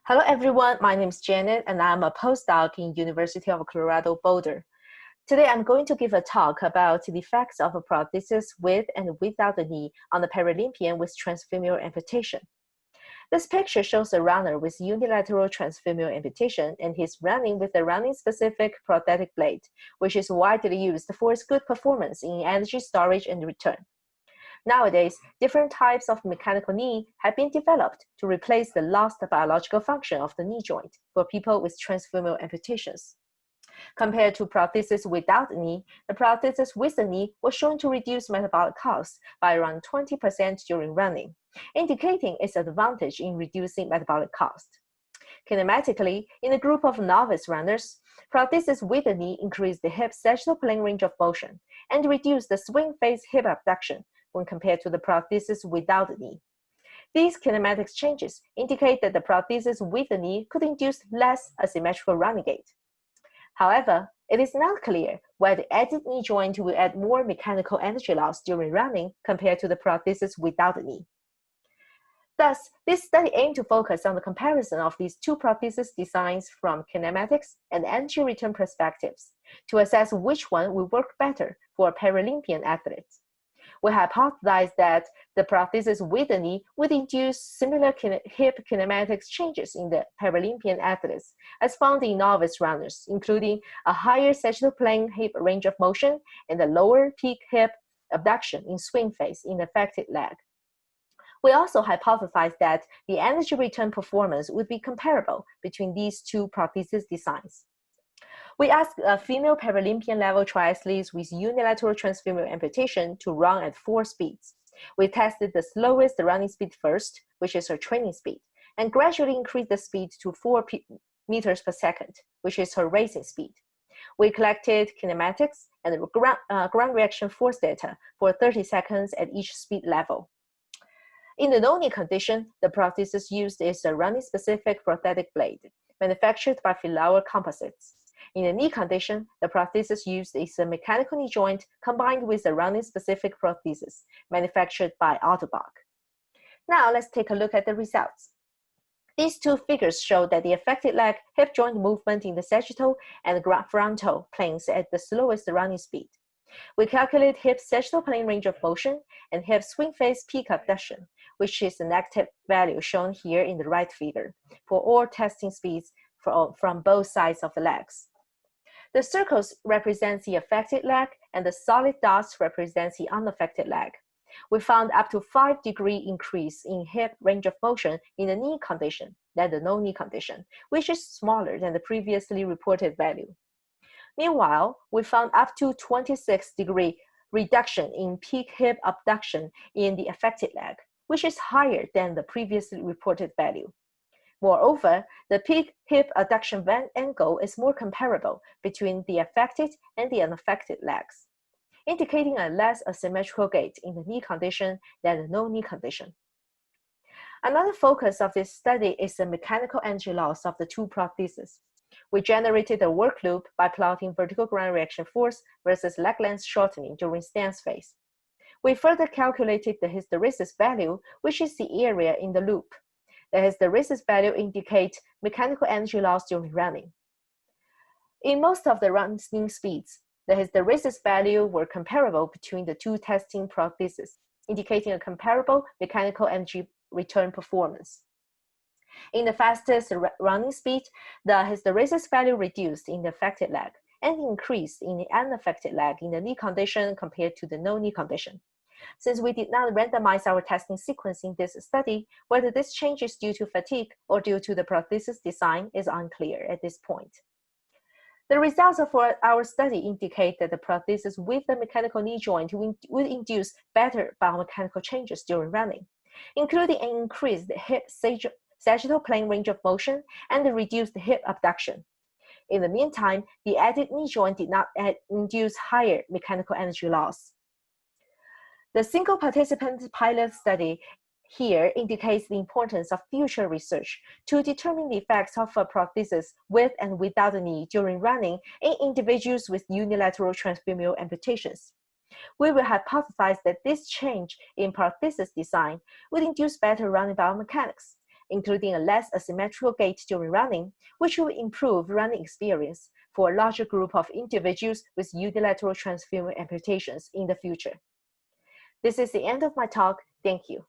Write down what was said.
Hello everyone, my name is Janet and I'm a postdoc in University of Colorado Boulder. Today I'm going to give a talk about the effects of a prosthesis with and without the knee on the Paralympian with transfemoral amputation. This picture shows a runner with unilateral transfemoral amputation and he's running with a running-specific prosthetic blade, which is widely used for its good performance in energy storage and return. Nowadays, different types of mechanical knee have been developed to replace the lost biological function of the knee joint for people with transfemoral amputations. Compared to prosthesis without the knee, the prosthesis with the knee was shown to reduce metabolic costs by around 20% during running, indicating its advantage in reducing metabolic cost. Kinematically, in a group of novice runners, prosthesis with the knee increased the hip sagittal plane range of motion and reduced the swing phase hip abduction when compared to the prosthesis without the knee. These kinematics changes indicate that the prosthesis with the knee could induce less asymmetrical running gait. However, it is not clear whether the added knee joint will add more mechanical energy loss during running compared to the prosthesis without the knee. Thus, this study aimed to focus on the comparison of these two prosthesis designs from kinematics and energy return perspectives to assess which one will work better for Paralympian athletes. We hypothesized that the prosthesis with the knee would induce similar hip kinematics changes in the Paralympian athletes as found in novice runners, including a higher sagittal plane hip range of motion and a lower peak hip abduction in swing phase in the affected leg. We also hypothesized that the energy return performance would be comparable between these two prosthesis designs. We asked female Paralympian level triathletes with unilateral transfemoral amputation to run at 4 speeds. We tested the slowest running speed first, which is her training speed, and gradually increased the speed to 4 meters per second, which is her racing speed. We collected kinematics and ground reaction force data for 30 seconds at each speed level. In the no-knee condition, the prosthesis used is a running-specific prosthetic blade, manufactured by Flower Composites. In the knee condition, the prosthesis used is a mechanical knee joint combined with a running-specific prosthesis, manufactured by Autobach. Now let's take a look at the results. These two figures show that the affected leg hip joint movement in the sagittal and frontal planes at the slowest running speed. We calculate hip sagittal plane range of motion and hip swing phase peak abduction, which is the negative value shown here in the right figure, for all testing speeds from both sides of the legs. The circles represent the affected leg and the solid dots represent the unaffected leg. We found up to 5-degree increase in hip range of motion in the knee condition than the no-knee condition, which is smaller than the previously reported value. Meanwhile, we found up to 26-degree reduction in peak hip abduction in the affected leg, which is higher than the previously reported value. Moreover, the peak hip abduction angle is more comparable between the affected and the unaffected legs, indicating a less asymmetrical gait in the knee condition than the no-knee condition. Another focus of this study is the mechanical energy loss of the two prostheses. We generated a work loop by plotting vertical ground reaction force versus leg length shortening during stance phase. We further calculated the hysteresis value, which is the area in the loop. The hysteresis value indicates mechanical energy loss during running. In most of the running speeds, the hysteresis value were comparable between the two testing prostheses, indicating a comparable mechanical energy return performance. In the fastest running speed, the hysteresis value reduced in the affected leg and increased in the unaffected leg in the knee condition compared to the no-knee condition. Since we did not randomize our testing sequence in this study, whether this change is due to fatigue or due to the prosthesis design is unclear at this point. The results of our study indicate that the prosthesis with the mechanical knee joint would induce better biomechanical changes during running, including an increased hip sagittal plane range of motion and a reduced hip abduction. In the meantime, the added knee joint did not induce higher mechanical energy loss. The single participant pilot study here indicates the importance of future research to determine the effects of a prosthesis with and without a knee during running in individuals with unilateral transfemoral amputations. We will hypothesize that this change in prosthesis design would induce better running biomechanics including a less asymmetrical gait during running, which will improve running experience for a larger group of individuals with unilateral transfemoral amputations in the future. This is the end of my talk. Thank you.